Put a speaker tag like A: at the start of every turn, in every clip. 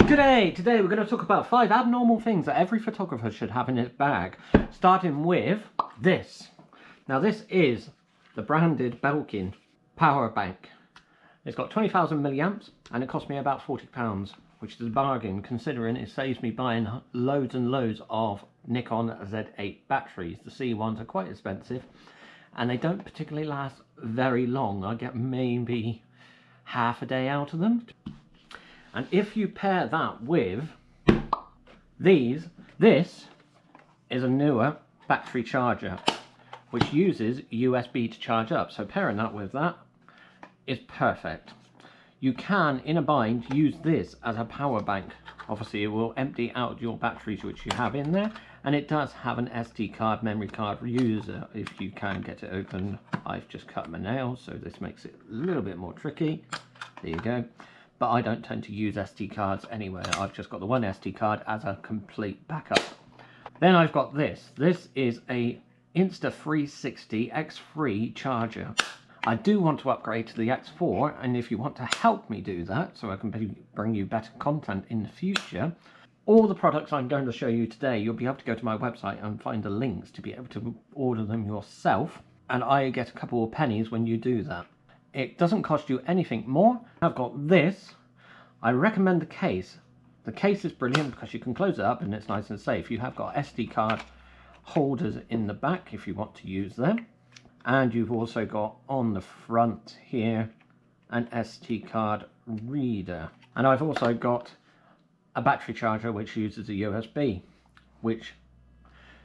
A: Today we're going to talk about 5 abnormal things that every photographer should have in his bag, starting with this. Now this is the branded Belkin power bank. It's got 20,000 milliamps and it cost me about £40, which is a bargain considering it saves me buying loads and loads of Nikon Z8 batteries. The C ones are quite expensive and they don't particularly last very long. I get maybe half a day out of them. And if you pair that with this is a newer battery charger which uses USB to charge up. So pairing that with that is perfect. You can, in a bind, use this as a power bank. Obviously it will empty out your batteries which you have in there, and it does have an SD card memory card user if you can get it open. I've just cut my nails, so this makes it a little bit more tricky. There you go. But I don't tend to use SD cards anywhere. I've just got the one SD card as a complete backup. Then I've got this. This is a Insta360 X3 charger. I do want to upgrade to the X4, and if you want to help me do that, so I can bring you better content in the future, all the products I'm going to show you today, you'll be able to go to my website and find the links to be able to order them yourself, and I get a couple of pennies when you do that. It doesn't cost you anything more. I've got this. I recommend the case. The case is brilliant because you can close it up and it's nice and safe. You have got SD card holders in the back if you want to use them. And you've also got on the front here an SD card reader. And I've also got a battery charger which uses a USB, which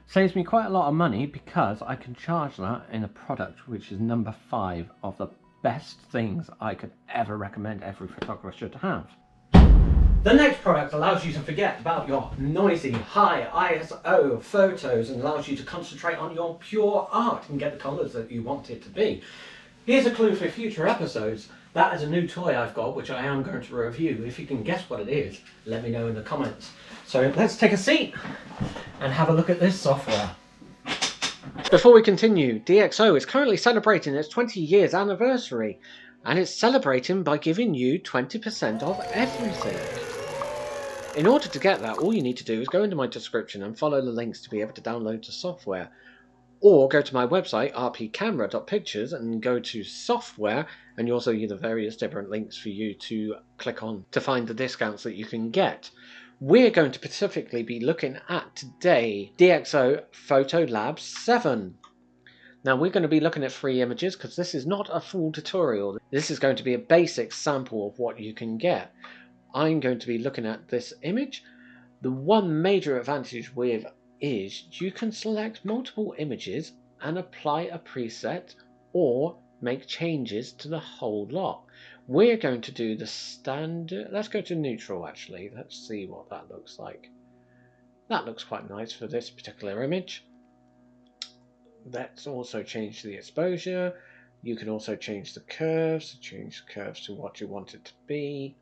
A: saves me quite a lot of money because I can charge that in a product which is number 5 of the best things I could ever recommend every photographer should have. The next product allows you to forget about your noisy, high ISO photos and allows you to concentrate on your pure art and get the colours that you want it to be. Here's a clue for future episodes. That is a new toy I've got which I am going to review. If you can guess what it is, let me know in the comments. So let's take a seat and have a look at this software. Before we continue, DxO is currently celebrating its 20 years anniversary, and it's celebrating by giving you 20% off everything. In order to get that, all you need to do is go into my description and follow the links to be able to download the software, or go to my website rpcamera.pictures and go to software, and you also see the various different links for you to click on to find the discounts that you can get. We're going to specifically be looking at today DxO Photo Lab 7. Now we're going to be looking at 3 images because this is not a full tutorial. This is going to be a basic sample of what you can get. I'm going to be looking at this image. The one major advantage with is you can select multiple images and apply a preset or make changes to the whole lot. We're going to do the standard. Let's go to neutral actually. Let's see what that looks like. That looks quite nice for this particular image. Let's also change the exposure. You can also change the curves. Change the curves to what you want it to be.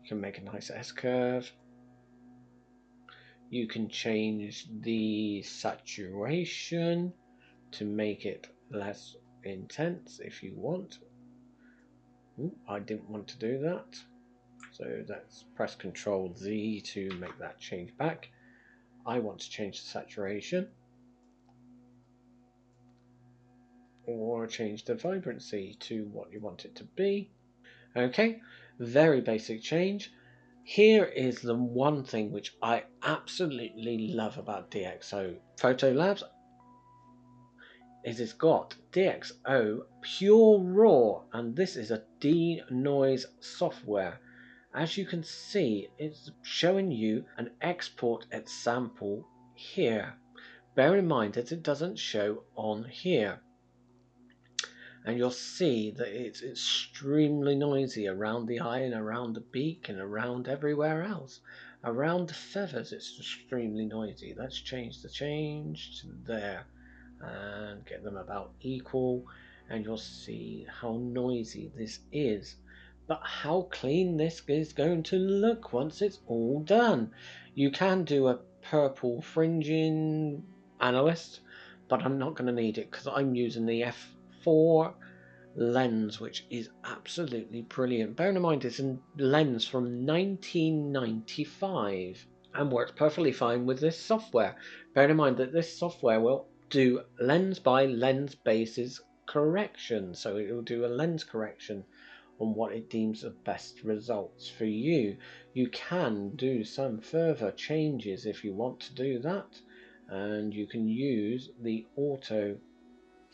A: You can make a nice S-curve. You can change the saturation to make it less intense if you want. Ooh, I didn't want to do that, so let's press Ctrl Z to make that change back. I want to change the saturation or change the vibrancy to what you want it to be. Okay, very basic change. Here is the one thing which I absolutely love about DxO Photo Labs is it's got DxO Pure Raw, and this is a denoise software. As you can see, it's showing you an export example here. Bear in mind that it doesn't show on here, and you'll see that it's extremely noisy around the eye and around the beak and around everywhere else. Around the feathers it's extremely noisy. Let's change the change to there and get them about equal, and you'll see how noisy this is, but how clean this is going to look once it's all done. You can do a purple fringing analyst, but I'm not going to need it because I'm using the F4 lens, which is absolutely brilliant. Bearing in mind it's a lens from 1995 and works perfectly fine with this software. Bearing in mind that this software will do lens by lens basis correction, so it will do a lens correction on what it deems the best results for you. You can do some further changes if you want to do that, and you can use the auto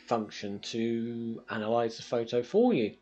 A: function to analyze the photo for you.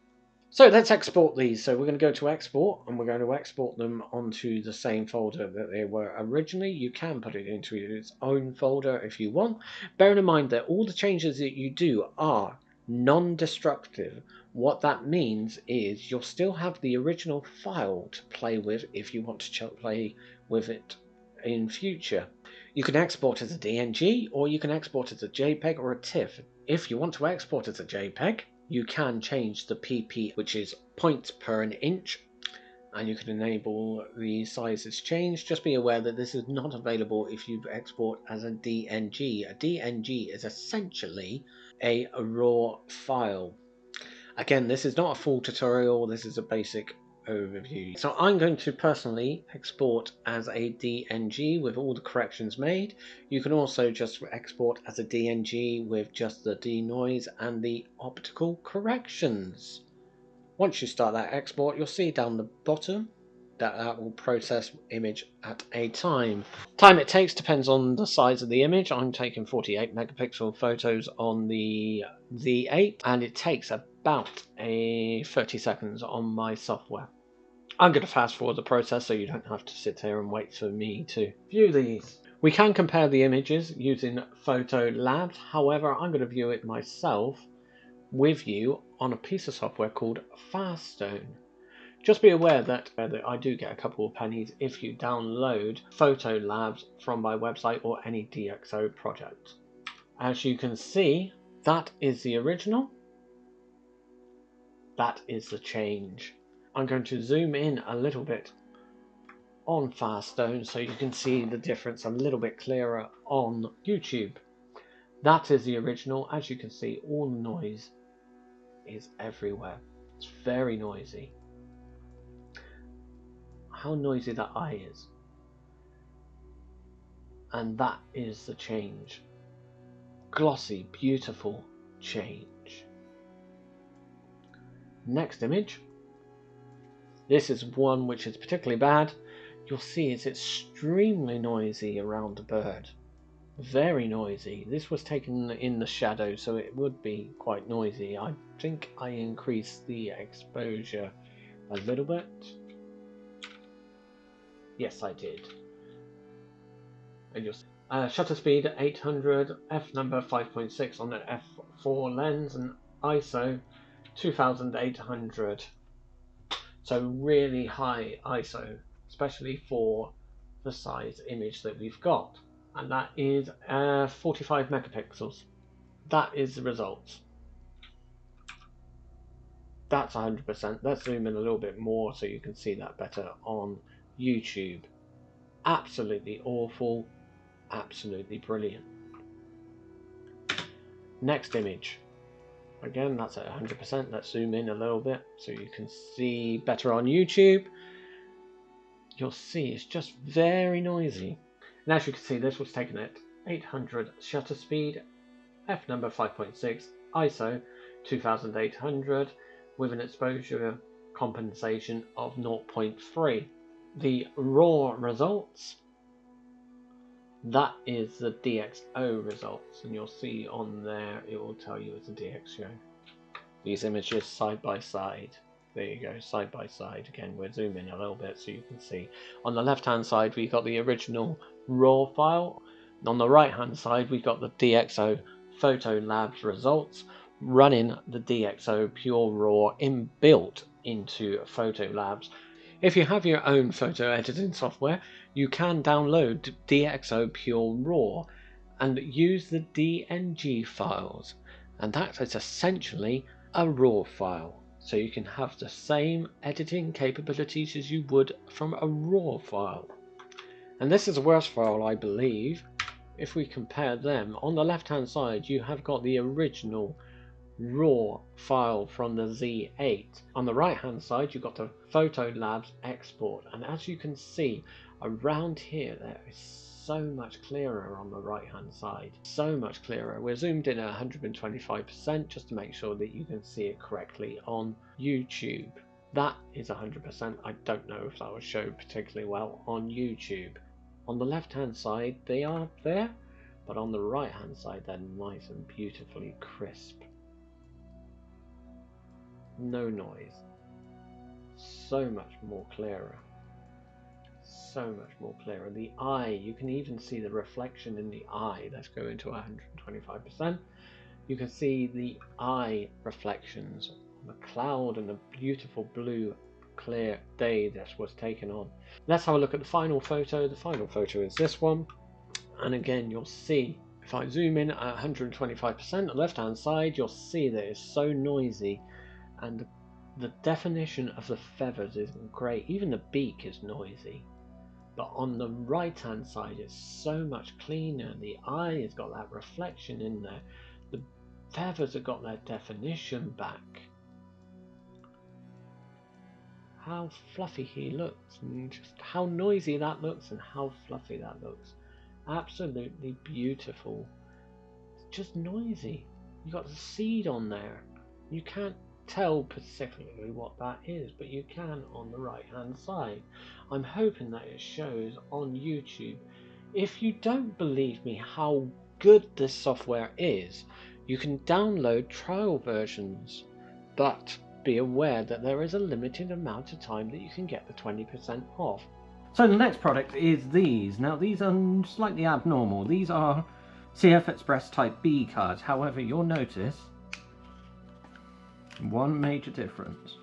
A: So let's export these. So we're going to go to export, and we're going to export them onto the same folder that they were originally. You can put it into its own folder if you want. Bearing in mind that all the changes that you do are non-destructive. What that means is you'll still have the original file to play with if you want to play with it in future. You can export as a DNG, or you can export as a JPEG or a TIFF. If you want to export as a JPEG, you can change the PP, which is points per an inch, and you can enable the sizes change. Just be aware that this is not available if you export as a DNG. A DNG is essentially a raw file. Again, this is not a full tutorial, this is a basic overview. So I'm going to personally export as a DNG with all the corrections made. You can also just export as a DNG with just the denoise and the optical corrections. Once you start that export, you'll see down the bottom that will process image at a time. Time it takes depends on the size of the image. I'm taking 48 megapixel photos on the Z8, and it takes about 30 seconds on my software. I'm going to fast forward the process so you don't have to sit here and wait for me to view these. We can compare the images using Photo Labs. However, I'm going to view it myself with you on a piece of software called Faststone. Just be aware that I do get a couple of pennies if you download Photo Labs from my website or any DxO project. As you can see, that is the original. That is the change. I'm going to zoom in a little bit on Faststone so you can see the difference a little bit clearer on YouTube. That is the original. As you can see, all the noise is everywhere. It's very noisy. How noisy that eye is. And that is the change. Glossy, beautiful change. Next image. This is one which is particularly bad. You'll see it's extremely noisy around the bird. Very noisy. This was taken in the shadow, so it would be quite noisy. I think I increased the exposure a little bit. Yes, I did. And you'll see. Shutter speed 800, f number 5.6 on the f4 lens, and ISO 2800. So really high ISO, especially for the size image that we've got. And that is 45 megapixels. That is the results. That's 100%. Let's zoom in a little bit more so you can see that better on YouTube. Absolutely awful. Absolutely brilliant. Next image. Again, that's at 100%. Let's zoom in a little bit so you can see better on YouTube. You'll see it's just very noisy. And as you can see, this was taken at 800 shutter speed, f number 5.6, ISO 2800, with an exposure compensation of 0.3. The raw results, that is the DxO results, and you'll see on there it will tell you it's a DxO. These images side by side. There you go, side by side. Again, we're zooming a little bit so you can see. On the left hand side we got the original raw file. On the right hand side we got the DxO Photo Labs results running the DxO Pure Raw inbuilt into Photo Labs. If you have your own photo editing software, you can download DxO Pure Raw and use the DNG files, and that is essentially a raw file. So you can have the same editing capabilities as you would from a raw file. And this is a worse file, I believe. If we compare them, on the left hand side you have got the original raw file from the Z8. On the right hand side you've got the PhotoLabs export, and as you can see around here there is so much clearer on the right hand side, so much clearer. We're zoomed in at 125% just to make sure that you can see it correctly on YouTube. That is 100%. I don't know if that will show particularly well on YouTube. On the left hand side they are there, but on the right hand side they're nice and beautifully crisp. No noise. So much more clearer. So much more clearer. The eye, you can even see the reflection in the eye. Let's go into 125%. You can see the eye reflections on the cloud and the beautiful blue clear day that was taken on. Let's have a look at the final photo. The final photo is this one, and again you'll see, if I zoom in at 125% on the left hand side, you'll see that it's so noisy, and the definition of the feathers isn't great. Even the beak is noisy. But on the right hand side it's so much cleaner. The eye has got that reflection in there. The feathers have got their definition back. How fluffy he looks, and just how noisy that looks and how fluffy that looks. Absolutely beautiful. It's just noisy. You got the seed on there. You can't tell specifically what that is, but you can on the right hand side. I'm hoping that it shows on YouTube. If you don't believe me how good this software is, you can download trial versions, but be aware that there is a limited amount of time that you can get the 20% off. So the next product is these. Now these are slightly abnormal. These are CFexpress Type B cards. However, you'll notice one major difference.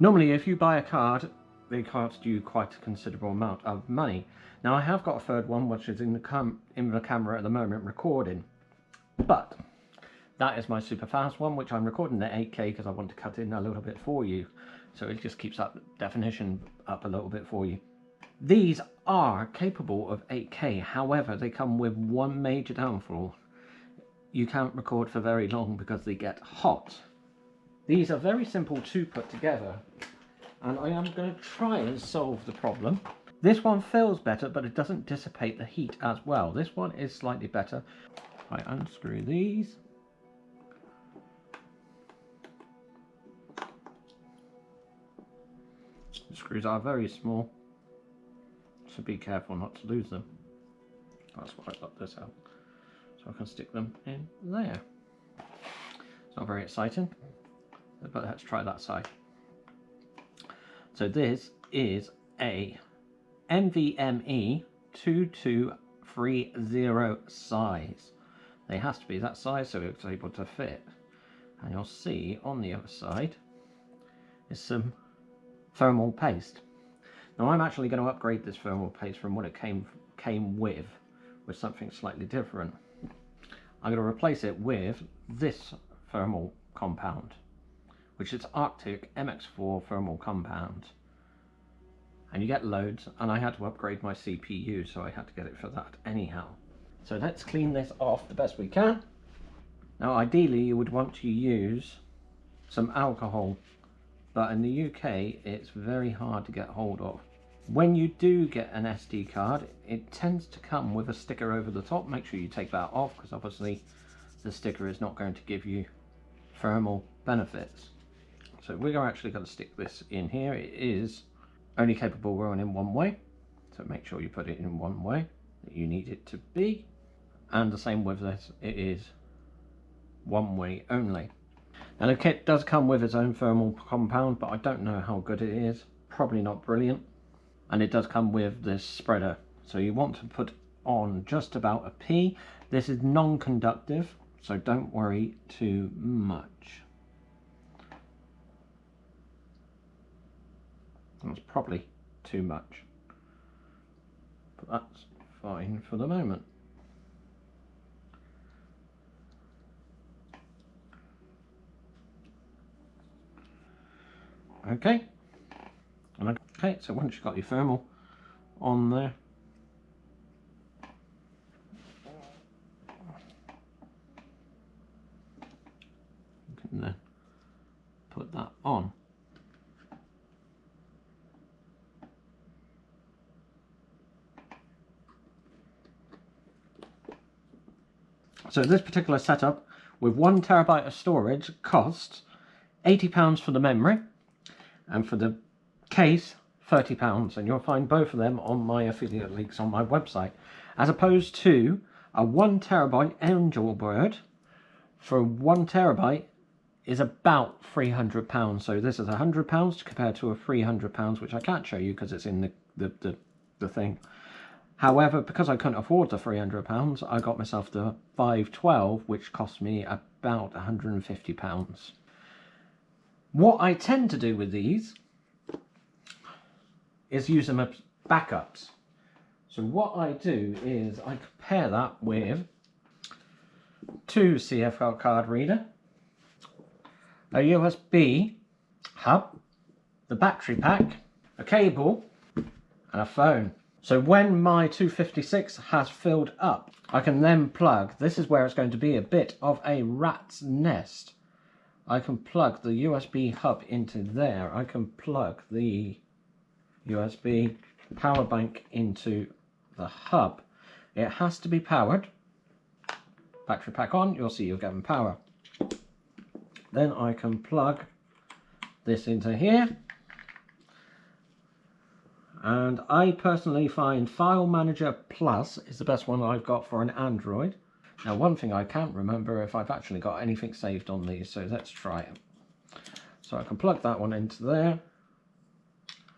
A: Normally if you buy a card, they cost you quite a considerable amount of money. Now I have got a third one which is in the camera at the moment recording, but that is my super fast one which I'm recording at 8K because I want to cut in a little bit for you, so it just keeps that definition up a little bit for you. These are capable of 8K, however they come with one major downfall. You can't record for very long because they get hot. These are very simple to put together, and I am going to try and solve the problem. This one feels better, but it doesn't dissipate the heat as well. This one is slightly better. I unscrew these. The screws are very small, so be careful not to lose them. That's why I got this out, so I can stick them in there. It's not very exciting, but let's try that side. So this is a NVMe 2230 size. It has to be that size so it's able to fit. And you'll see on the other side is some thermal paste. Now I'm actually going to upgrade this thermal paste from what it came with something slightly different. I'm going to replace it with this thermal compound, which is Arctic MX4 thermal compound, and you get loads, and I had to upgrade my CPU, so I had to get it for that anyhow. So let's clean this off the best we can. Now ideally you would want to use some alcohol, but in the UK it's very hard to get hold of. When you do get an SD card, it tends to come with a sticker over the top. Make sure you take that off, because obviously the sticker is not going to give you thermal benefits. So we're actually going to stick this in here. It is only capable of going in one way, so make sure you put it in one way that you need it to be. And the same with this, it is one way only. Now the kit does come with its own thermal compound, but I don't know how good it is. Probably not brilliant. And it does come with this spreader, so you want to put on just about a P. This is non-conductive, so don't worry too much. That's probably too much, but that's fine for the moment. Okay. Okay, so once you've got your thermal on there, you can and then put that on. So this particular setup with 1 terabyte of storage costs £80 for the memory, and for the case £30, and you'll find both of them on my affiliate links on my website, as opposed to a 1 terabyte Angel Bird for 1 terabyte is about £300. So this is £100 compared to a £300, which I can't show you because it's in the thing. However, because I couldn't afford the £300, I got myself the 512, which cost me about £150. What I tend to do with these is use them as backups. So what I do is I compare that with 2 CFL card reader, a USB hub, the battery pack, a cable, and a phone. So when my 256 has filled up, I can then plug, this is where it's going to be a bit of a rat's nest. I can plug the USB hub into there. I can plug the USB power bank into the hub. It has to be powered. Battery pack on, you'll see you're getting power. Then I can plug this into here. And I personally find File Manager Plus is the best one I've got for an Android. Now, one thing I can't remember if I've actually got anything saved on these, so let's try it. So I can plug that one into there,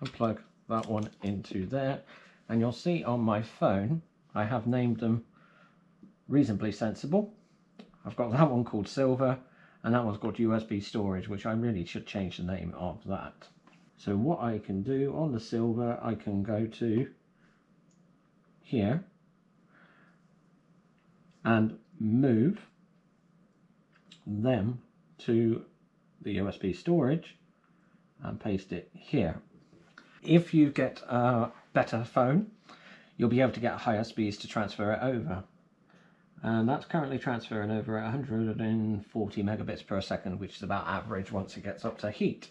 A: and plug that one into there, and you'll see on my phone, I have named them reasonably sensible. I've got that one called Silver, and that one's called USB Storage, which I really should change the name of that. So what I can do on the Silver, I can go to here and move them to the USB storage and paste it here. If you get a better phone, you'll be able to get higher speeds to transfer it over. And that's currently transferring over at 140 megabits per second, which is about average once it gets up to heat.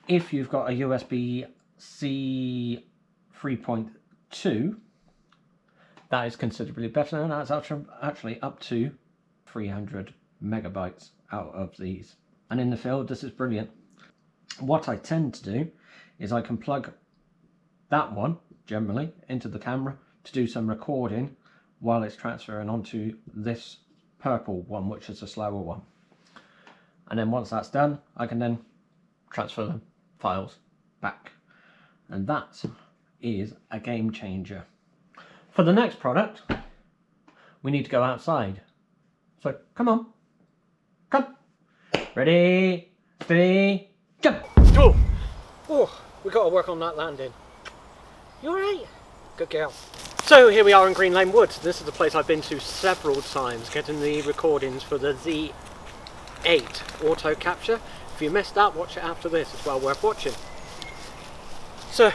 A: If you've got a USB-C 3.2, that is considerably better, and that's actually up to 300 megabytes out of these. And in the field, this is brilliant. What I tend to do is I can plug that one, generally, into the camera to do some recording while it's transferring onto this purple one, which is a slower one. And then once that's done, I can then transfer the files back. And that is a game changer. For the next product, we need to go outside. So come on. Come. Ready, steady, jump. Oh, we got to work on that landing. You alright? Good girl. So here we are in Green Lane Woods. This is the place I've been to several times, getting the recordings for the Z8 auto capture. If you missed that, watch it after this. It's well worth watching. So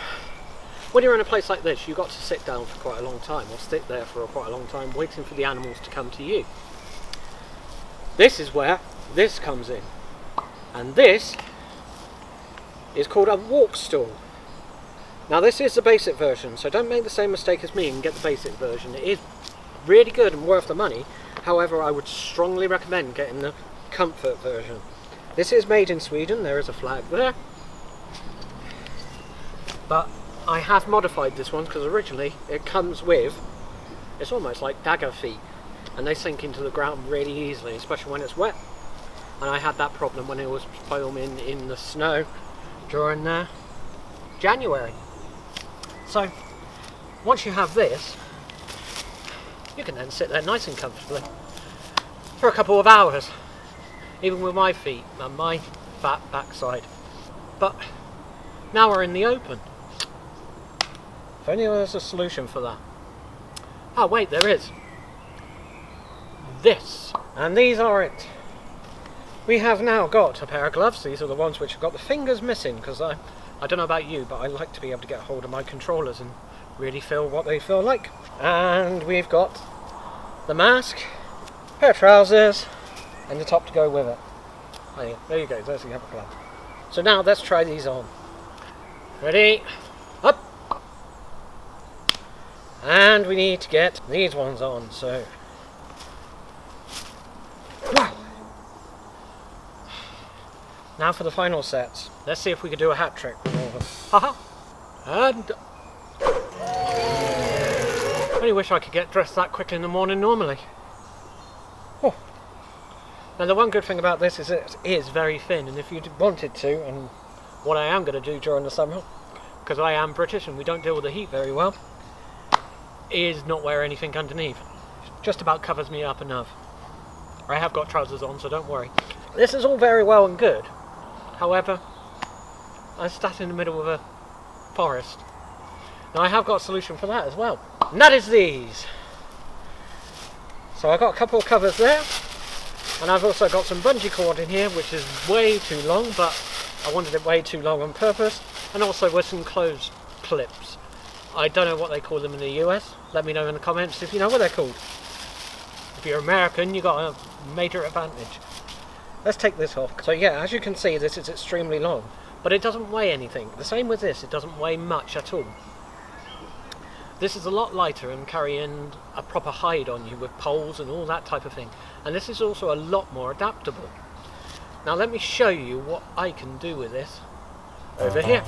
A: when you're in a place like this, you've got to sit down for quite a long time, or sit there for quite a long time, waiting for the animals to come to you. This is where this comes in. And this is called a walk stool. Now this is the basic version, so don't make the same mistake as me and get the basic version. It is really good and worth the money. However, I would strongly recommend getting the comfort version. This is made in Sweden, there is a flag there. But I have modified this one because originally it comes with, it's almost like dagger feet, and they sink into the ground really easily, especially when it's wet. And I had that problem when it was filming in the snow during January. So once you have this, you can then sit there nice and comfortably for a couple of hours, even with my feet and my fat backside. But now we're in the open. If only there was a solution for that. Oh wait, there is. This. And these are it. We have now got a pair of gloves. These are the ones which have got the fingers missing, because I don't know about you, but I like to be able to get hold of my controllers and really feel what they feel like. And we've got the mask, pair of trousers, and the top to go with it. There you go, there's the upper glove. So now let's try these on. Ready? Up! And we need to get these ones on, so... Wow! Now for the final sets. Let's see if we can do a hat trick with all of them. Haha! And... I only wish I could get dressed that quickly in the morning normally. Oh. Now the one good thing about this is it is very thin, and if you wanted to, and what I am going to do during the summer, because I am British and we don't deal with the heat very well, is not wear anything underneath. It just about covers me up enough. I have got trousers on, so don't worry. This is all very well and good. However, I'm sat in the middle of a forest. Now I have got a solution for that as well. And that is these. So I've got a couple of covers there. And I've also got some bungee cord in here, which is way too long, but I wanted it way too long on purpose. And also with some clothes clips. I don't know what they call them in the US. Let me know in the comments if you know what they're called. If you're American, you got a major advantage. Let's take this off. So yeah, as you can see, this is extremely long, but it doesn't weigh anything. The same with this, it doesn't weigh much at all. This is a lot lighter and carrying a proper hide on you with poles and all that type of thing. And this is also a lot more adaptable. Now let me show you what I can do with this over here.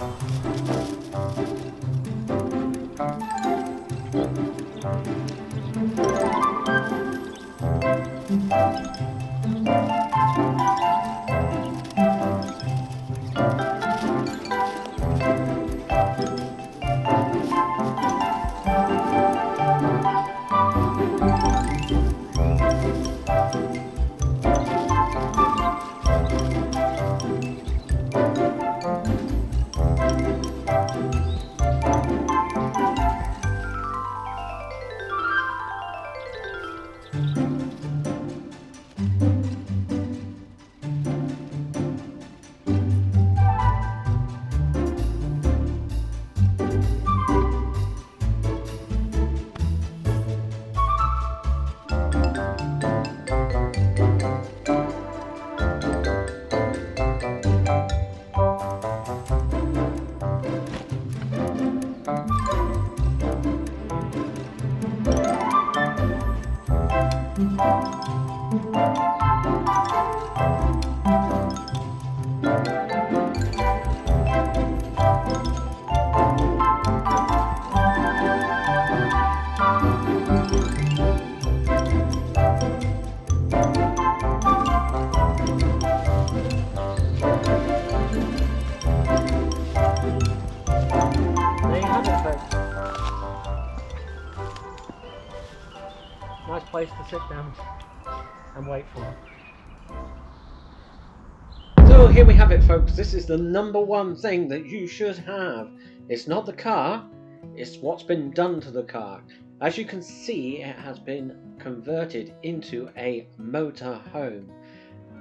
A: Nice place to sit down and wait for it. So here we have it, folks. This is the #1 thing that you should have. It's not the car, it's what's been done to the car. As you can see, it has been converted into a motorhome.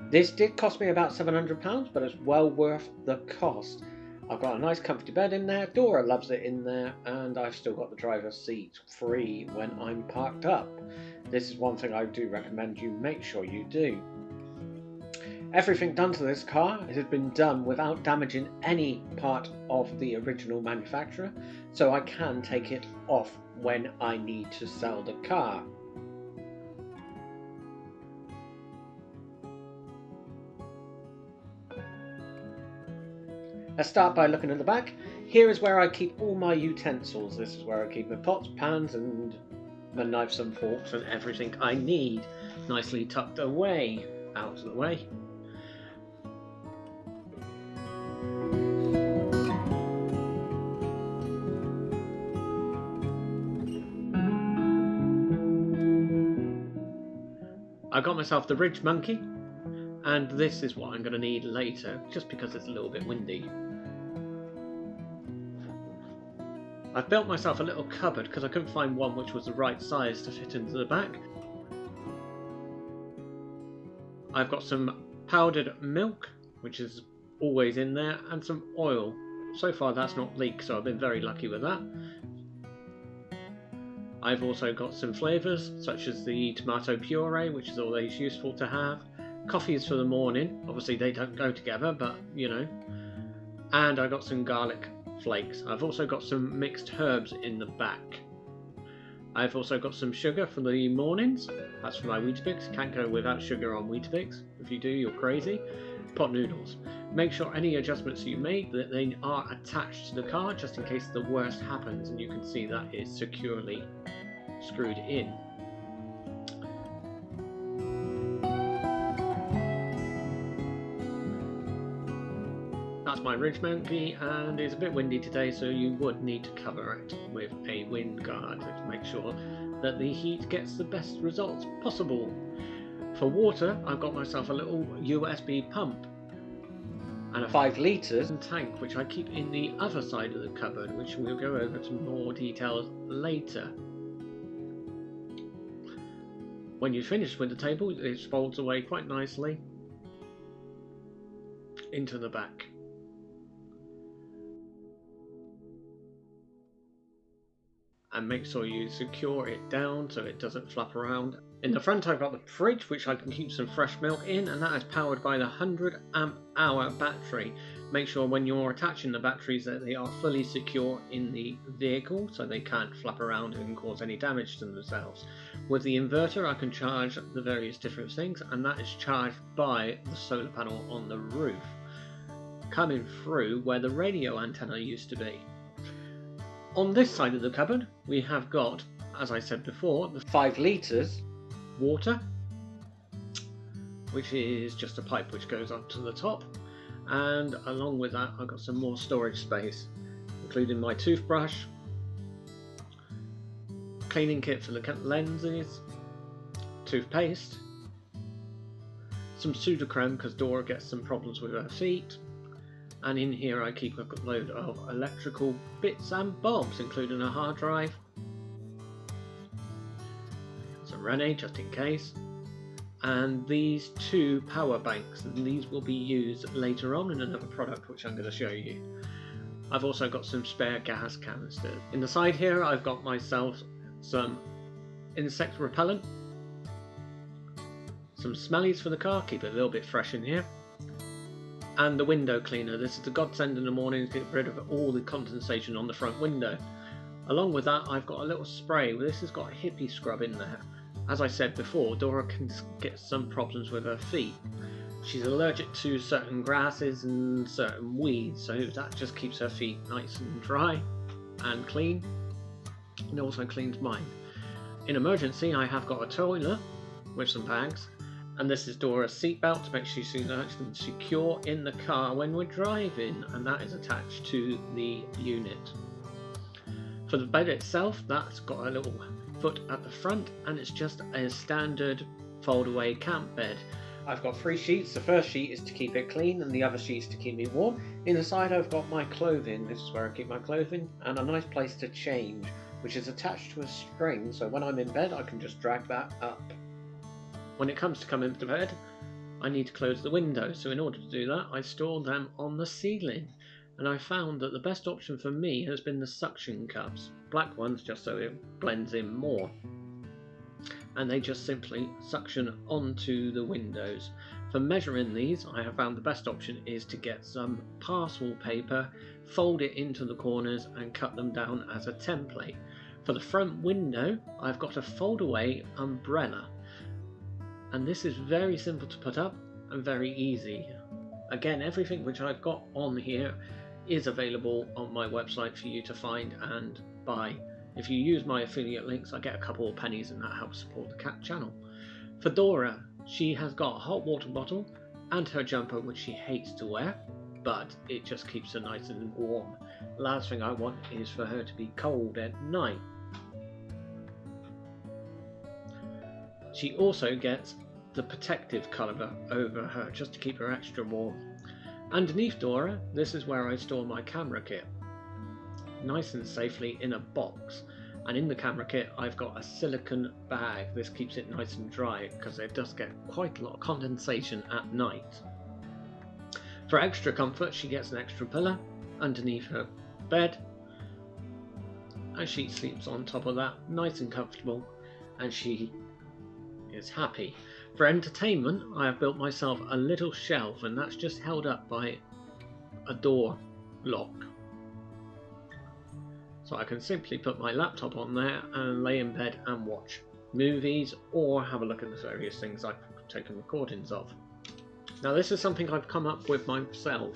A: This did cost me about £700, but it's well worth the cost. I've got a nice comfy bed in there, Dora loves it in there, and I've still got the driver's seat free when I'm parked up. This is one thing I do recommend you make sure you do. Everything done to this car has been done without damaging any part of the original manufacturer, so I can take it off when I need to sell the car. Let's start by looking at the back. Here is where I keep all my utensils. This is where I keep my pots, pans and my knives and forks and everything I need nicely tucked away, out of the way. I got myself the Ridge Monkey, and this is what I'm going to need later, just because it's a little bit windy. I've built myself a little cupboard because I couldn't find one which was the right size to fit into the back. I've got some powdered milk, which is always in there, and some oil. So far that's not leaked, so I've been very lucky with that. I've also got some flavours, such as the tomato puree, which is always useful to have, Coffees for the morning, obviously they don't go together, but you know. And I got some garlic flakes. I've also got some mixed herbs in the back. I've also got some sugar for the mornings. That's for my Weetabix. Can't go without sugar on Weetabix. If you do, you're crazy. Pot noodles. Make sure any adjustments you make that they are attached to the car, just in case the worst happens, and you can see that it's securely screwed in. That's my ridge mount key, and it's a bit windy today, so you would need to cover it with a wind guard to make sure that the heat gets the best results possible. For water, I've got myself a little USB pump and a 5 litres tank, which I keep in the other side of the cupboard, which we'll go over to more details later. When you're finished with the table, it folds away quite nicely into the back. And make sure you secure it down so it doesn't flap around. In the front I've got the fridge, which I can keep some fresh milk in, and that is powered by the 100 amp hour battery. Make sure when you're attaching the batteries that they are fully secure in the vehicle so they can't flap around and cause any damage to themselves. With the inverter I can charge the various different things, and that is charged by the solar panel on the roof, coming through where the radio antenna used to be. On this side of the cupboard we have got, as I said before, the 5 litres water, which is just a pipe which goes up to the top, and along with that I've got some more storage space, including my toothbrush, cleaning kit for the lenses, toothpaste, some Sudocrem because Dora gets some problems with her feet, and in here I keep a load of electrical bits and bobs, including a hard drive, some Rene just in case, and these 2 power banks, and these will be used later on in another product which I'm going to show you. I've also got some spare gas canisters. In the side here I've got myself some insect repellent, some smellies for the car, keep it a little bit fresh in here, and the window cleaner. This is a godsend in the morning to get rid of all the condensation on the front window. Along with that I've got a little spray. This has got a hippie scrub in there. As I said before, Dora can get some problems with her feet. She's allergic to certain grasses and certain weeds, so that just keeps her feet nice and dry and clean, and also cleans mine. In emergency I have got a toilet with some bags, and this is Dora's seatbelt to make sure she's nice and secure in the car when we're driving, and that is attached to the unit. For the bed itself, that's got a little foot at the front, and it's just a standard fold-away camp bed. I've got 3 sheets. The first sheet is to keep it clean, and the other sheet is to keep me warm. In the side I've got my clothing. This is where I keep my clothing, and a nice place to change, which is attached to a string, so when I'm in bed I can just drag that up. When it comes to coming to bed, I need to close the windows, so in order to do that I store them on the ceiling, and I found that the best option for me has been the suction cups, black ones just so it blends in more, and they just simply suction onto the windows. For measuring these, I have found the best option is to get some parcel paper, fold it into the corners and cut them down as a template. For the front window I've got a fold-away umbrella, and this is very simple to put up and very easy. Again, everything which I've got on here is available on my website for you to find and buy. If you use my affiliate links I get a couple of pennies, and that helps support the cat channel. For Dora, she has got a hot water bottle and her jumper, which she hates to wear, but it just keeps her nice and warm. Last thing I want is for her to be cold at night. She also gets the protective cover over her just to keep her extra warm. Underneath Dora, this is where I store my camera kit, nice and safely in a box, and in the camera kit I've got a silicone bag. This keeps it nice and dry because it does get quite a lot of condensation at night. For extra comfort, she gets an extra pillow underneath her bed, and she sleeps on top of that, nice and comfortable, and she is happy. For entertainment, I have built myself a little shelf, and that's just held up by a door lock. So I can simply put my laptop on there and lay in bed and watch movies or have a look at the various things I've taken recordings of. Now this is something I've come up with myself.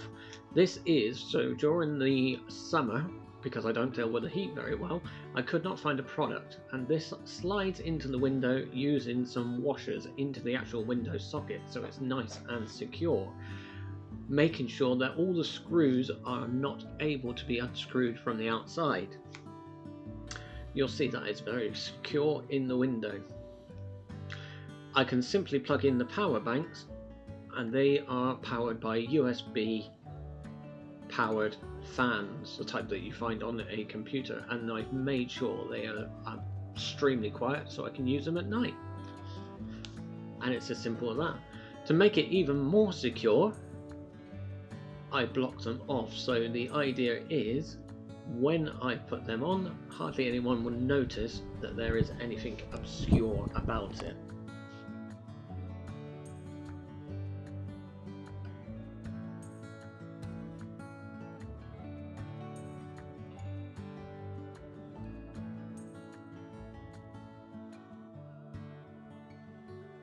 A: This is so during the summer, because I don't deal with the heat very well, I could not find a product, and this slides into the window using some washers into the actual window socket, so it's nice and secure, making sure that all the screws are not able to be unscrewed from the outside. You'll see that it's very secure in the window. I can simply plug in the power banks, and they are powered by USB powered fans, the type that you find on a computer, and I've made sure they are extremely quiet so I can use them at night. And it's as simple as that. To make it even more secure, I block them off, so the idea is when I put them on, hardly anyone will notice that there is anything obscure about it.